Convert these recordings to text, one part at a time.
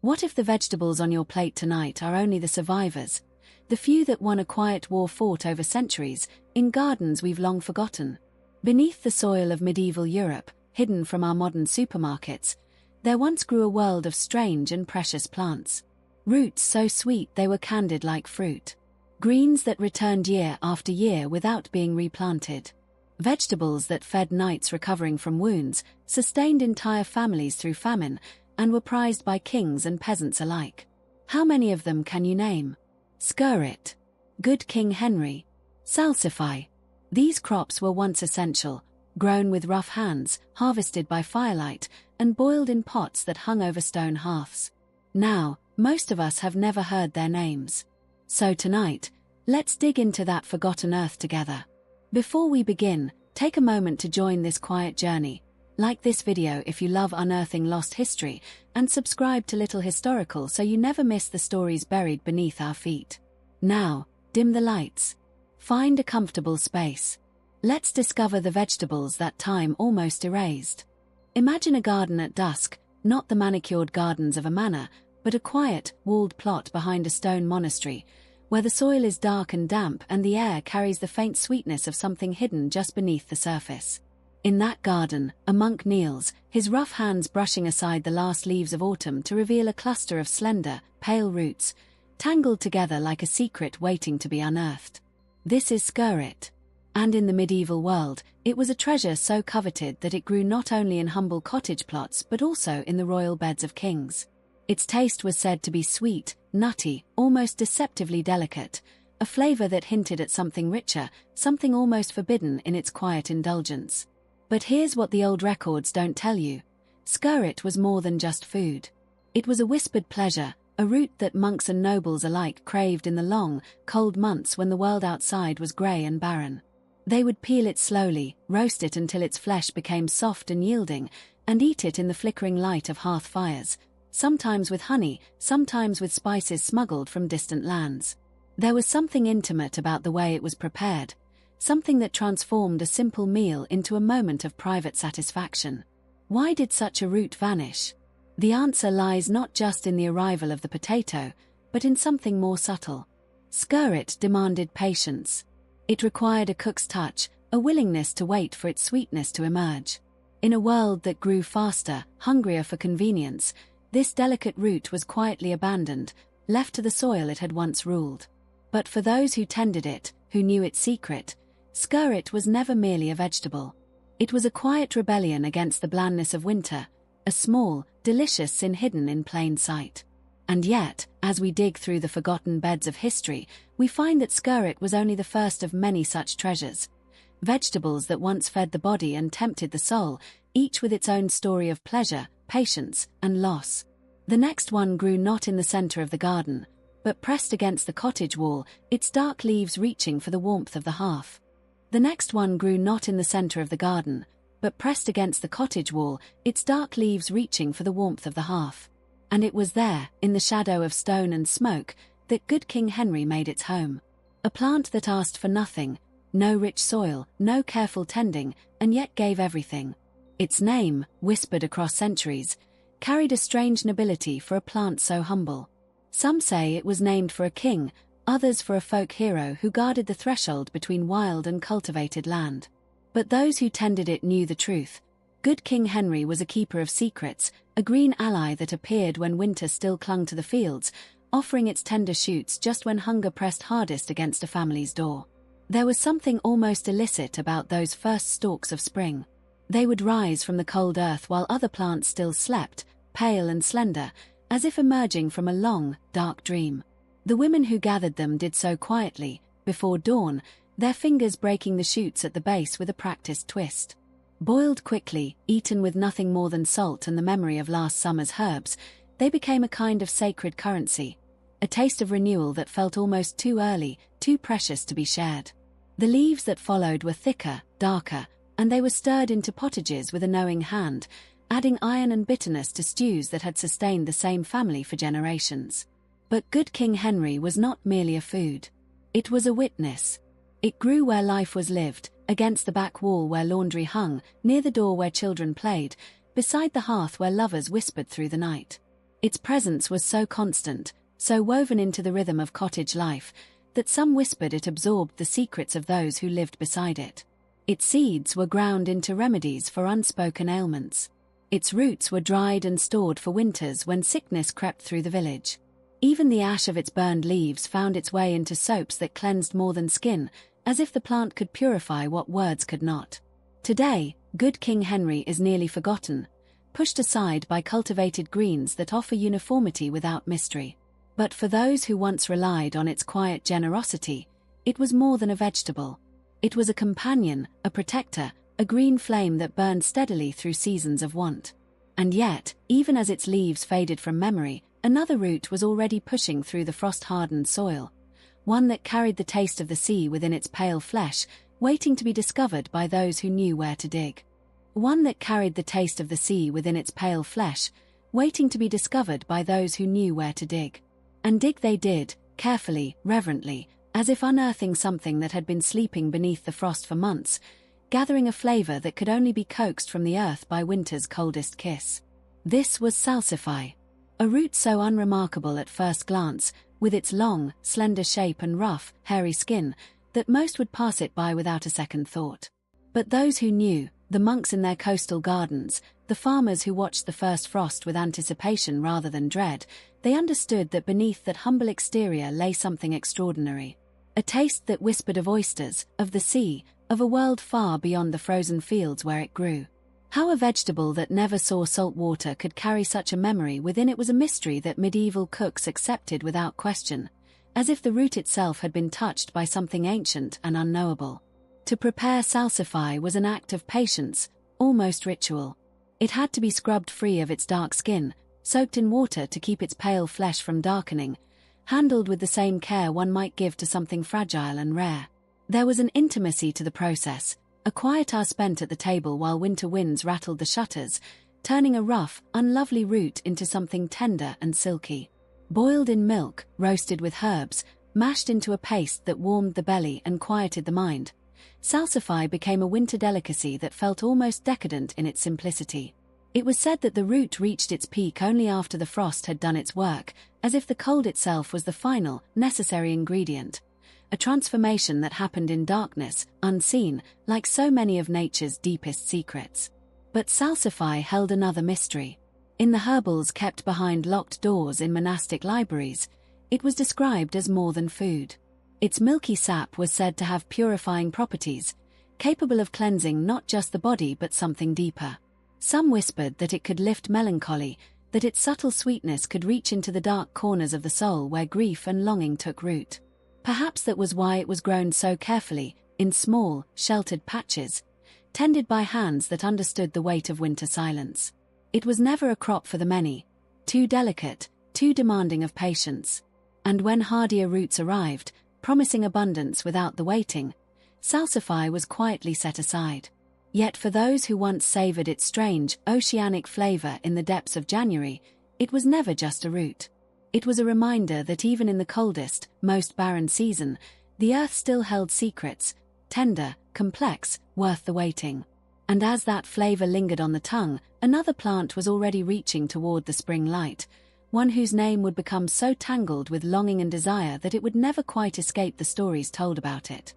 What if the vegetables on your plate tonight are only the survivors, the few that won a quiet war fought over centuries, in gardens we've long forgotten? Beneath the soil of medieval Europe, hidden from our modern supermarkets, there once grew a world of strange and precious plants. Roots so sweet they were candid like fruit. Greens that returned year after year without being replanted. Vegetables that fed knights recovering from wounds, sustained entire families through famine, and were prized by kings and peasants alike. How many of them can you name? Skirret, Good King Henry, Salsify. These crops were once essential, grown with rough hands, harvested by firelight, and boiled in pots that hung over stone hearths. Now, most of us have never heard their names. So tonight, let's dig into that forgotten earth together. Before we begin, take a moment to join this quiet journey. Like this video if you love unearthing lost history, and subscribe to Little Historical so you never miss the stories buried beneath our feet. Now, dim the lights. Find a comfortable space. Let's discover the vegetables that time almost erased. Imagine a garden at dusk, not the manicured gardens of a manor, but a quiet, walled plot behind a stone monastery, where the soil is dark and damp and the air carries the faint sweetness of something hidden just beneath the surface. In that garden, a monk kneels, his rough hands brushing aside the last leaves of autumn to reveal a cluster of slender, pale roots, tangled together like a secret waiting to be unearthed. This is Skirret. And in the medieval world, it was a treasure so coveted that it grew not only in humble cottage plots but also in the royal beds of kings. Its taste was said to be sweet, nutty, almost deceptively delicate, a flavor that hinted at something richer, something almost forbidden in its quiet indulgence. But here's what the old records don't tell you. Skirret was more than just food. It was a whispered pleasure, a root that monks and nobles alike craved in the long, cold months when the world outside was grey and barren. They would peel it slowly, roast it until its flesh became soft and yielding, and eat it in the flickering light of hearth fires, sometimes with honey, sometimes with spices smuggled from distant lands. There was something intimate about the way it was prepared, something that transformed a simple meal into a moment of private satisfaction. Why did such a root vanish? The answer lies not just in the arrival of the potato, but in something more subtle. Skirret demanded patience. It required a cook's touch, a willingness to wait for its sweetness to emerge. In a world that grew faster, hungrier for convenience, this delicate root was quietly abandoned, left to the soil it had once ruled. But for those who tended it, who knew its secret, Skirret was never merely a vegetable. It was a quiet rebellion against the blandness of winter, a small, delicious sin hidden in plain sight. And yet, as we dig through the forgotten beds of history, we find that Skirret was only the first of many such treasures. Vegetables that once fed the body and tempted the soul, each with its own story of pleasure, patience, and loss. The next one grew not in the center of the garden, but pressed against the cottage wall, its dark leaves reaching for the warmth of the hearth. The next one grew not in the center of the garden, but pressed against the cottage wall, its dark leaves reaching for the warmth of the hearth. And it was there, in the shadow of stone and smoke, that Good King Henry made its home. A plant that asked for nothing, no rich soil, no careful tending, and yet gave everything. Its name, whispered across centuries, carried a strange nobility for a plant so humble. Some say it was named for a king, others for a folk hero who guarded the threshold between wild and cultivated land. But those who tended it knew the truth. Good King Henry was a keeper of secrets, a green ally that appeared when winter still clung to the fields, offering its tender shoots just when hunger pressed hardest against a family's door. There was something almost illicit about those first stalks of spring. They would rise from the cold earth while other plants still slept, pale and slender, as if emerging from a long, dark dream. The women who gathered them did so quietly, before dawn, their fingers breaking the shoots at the base with a practiced twist. Boiled quickly, eaten with nothing more than salt and the memory of last summer's herbs, they became a kind of sacred currency, a taste of renewal that felt almost too early, too precious to be shared. The leaves that followed were thicker, darker, and they were stirred into potages with a knowing hand, adding iron and bitterness to stews that had sustained the same family for generations. But Good King Henry was not merely a food. It was a witness. It grew where life was lived, against the back wall where laundry hung, near the door where children played, beside the hearth where lovers whispered through the night. Its presence was so constant, so woven into the rhythm of cottage life, that some whispered it absorbed the secrets of those who lived beside it. Its seeds were ground into remedies for unspoken ailments. Its roots were dried and stored for winters when sickness crept through the village. Even the ash of its burned leaves found its way into soaps that cleansed more than skin, as if the plant could purify what words could not. Today, good King Henry is nearly forgotten, pushed aside by cultivated greens that offer uniformity without mystery. But for those who once relied on its quiet generosity, it was more than a vegetable. It was a companion, a protector, a green flame that burned steadily through seasons of want. And yet, even as its leaves faded from memory, another root was already pushing through the frost-hardened soil, one that carried the taste of the sea within its pale flesh, waiting to be discovered by those who knew where to dig. One that carried the taste of the sea within its pale flesh, waiting to be discovered by those who knew where to dig. And dig they did, carefully, reverently, as if unearthing something that had been sleeping beneath the frost for months, gathering a flavor that could only be coaxed from the earth by winter's coldest kiss. This was Salsify, a root so unremarkable at first glance, with its long, slender shape and rough, hairy skin, that most would pass it by without a second thought. But those who knew, the monks in their coastal gardens, the farmers who watched the first frost with anticipation rather than dread, they understood that beneath that humble exterior lay something extraordinary. A taste that whispered of oysters, of the sea, of a world far beyond the frozen fields where it grew. How a vegetable that never saw salt water could carry such a memory within it was a mystery that medieval cooks accepted without question, as if the root itself had been touched by something ancient and unknowable. To prepare Salsify was an act of patience, almost ritual. It had to be scrubbed free of its dark skin, soaked in water to keep its pale flesh from darkening, handled with the same care one might give to something fragile and rare. There was an intimacy to the process, a quiet hour spent at the table while winter winds rattled the shutters, turning a rough, unlovely root into something tender and silky. Boiled in milk, roasted with herbs, mashed into a paste that warmed the belly and quieted the mind, Salsify became a winter delicacy that felt almost decadent in its simplicity. It was said that the root reached its peak only after the frost had done its work, as if the cold itself was the final, necessary ingredient. A transformation that happened in darkness, unseen, like so many of nature's deepest secrets. But Salsify held another mystery. In the herbals kept behind locked doors in monastic libraries, it was described as more than food. Its milky sap was said to have purifying properties, capable of cleansing not just the body but something deeper. Some whispered that it could lift melancholy, that its subtle sweetness could reach into the dark corners of the soul where grief and longing took root. Perhaps that was why it was grown so carefully, in small, sheltered patches, tended by hands that understood the weight of winter silence. It was never a crop for the many, too delicate, too demanding of patience. And when hardier roots arrived, promising abundance without the waiting, Salsify was quietly set aside. Yet for those who once savored its strange, oceanic flavor in the depths of January, it was never just a root. It was a reminder that even in the coldest, most barren season, the earth still held secrets, tender, complex, worth the waiting. And as that flavor lingered on the tongue, another plant was already reaching toward the spring light, one whose name would become so tangled with longing and desire that it would never quite escape the stories told about it.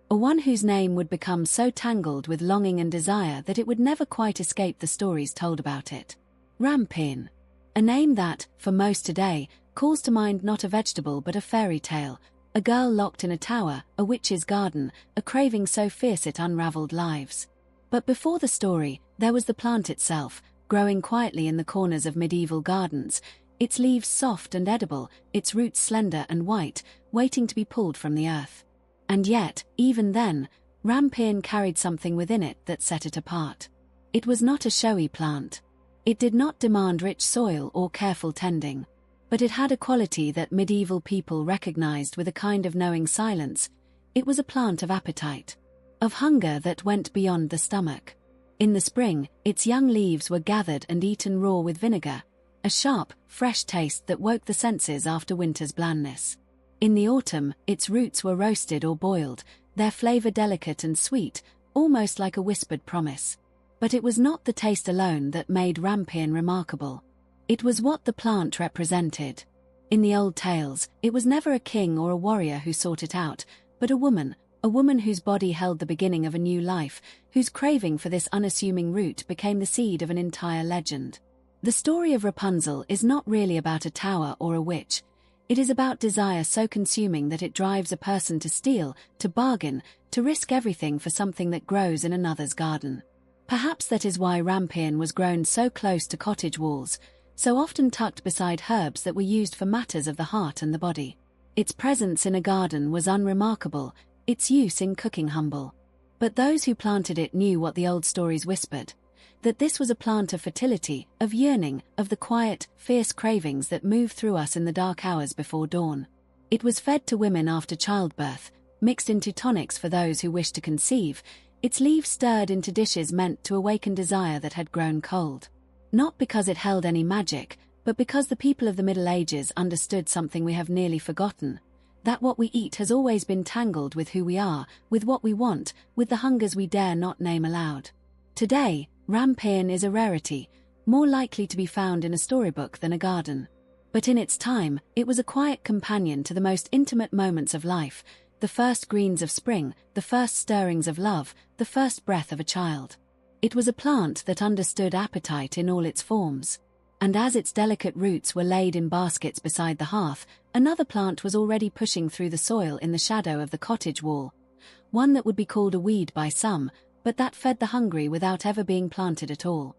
Or one whose name would become so tangled with longing and desire that it would never quite escape the stories told about it. Rampion. A name that, for most today, calls to mind not a vegetable but a fairy tale, a girl locked in a tower, a witch's garden, a craving so fierce it unraveled lives. But before the story, there was the plant itself, growing quietly in the corners of medieval gardens, its leaves soft and edible, its roots slender and white, waiting to be pulled from the earth. And yet, even then, Rampion carried something within it that set it apart. It was not a showy plant. It did not demand rich soil or careful tending. But it had a quality that medieval people recognized with a kind of knowing silence. It was a plant of appetite, of hunger that went beyond the stomach. In the spring, its young leaves were gathered and eaten raw with vinegar, a sharp, fresh taste that woke the senses after winter's blandness. In the autumn, its roots were roasted or boiled, their flavor delicate and sweet, almost like a whispered promise. But it was not the taste alone that made Rampion remarkable. It was what the plant represented. In the old tales, it was never a king or a warrior who sought it out, but a woman whose body held the beginning of a new life, whose craving for this unassuming root became the seed of an entire legend. The story of Rapunzel is not really about a tower or a witch. It is about desire so consuming that it drives a person to steal, to bargain, to risk everything for something that grows in another's garden. Perhaps that is why Rampion was grown so close to cottage walls, so often tucked beside herbs that were used for matters of the heart and the body. Its presence in a garden was unremarkable, its use in cooking humble. But those who planted it knew what the old stories whispered, that this was a plant of fertility, of yearning, of the quiet, fierce cravings that move through us in the dark hours before dawn. It was fed to women after childbirth, mixed into tonics for those who wished to conceive, its leaves stirred into dishes meant to awaken desire that had grown cold. Not because it held any magic, but because the people of the Middle Ages understood something we have nearly forgotten, that what we eat has always been tangled with who we are, with what we want, with the hungers we dare not name aloud. Today, Rampion is a rarity, more likely to be found in a storybook than a garden. But in its time, it was a quiet companion to the most intimate moments of life, the first greens of spring, the first stirrings of love, the first breath of a child. It was a plant that understood appetite in all its forms. And as its delicate roots were laid in baskets beside the hearth, another plant was already pushing through the soil in the shadow of the cottage wall. One that would be called a weed by some, but that fed the hungry without ever being planted at all.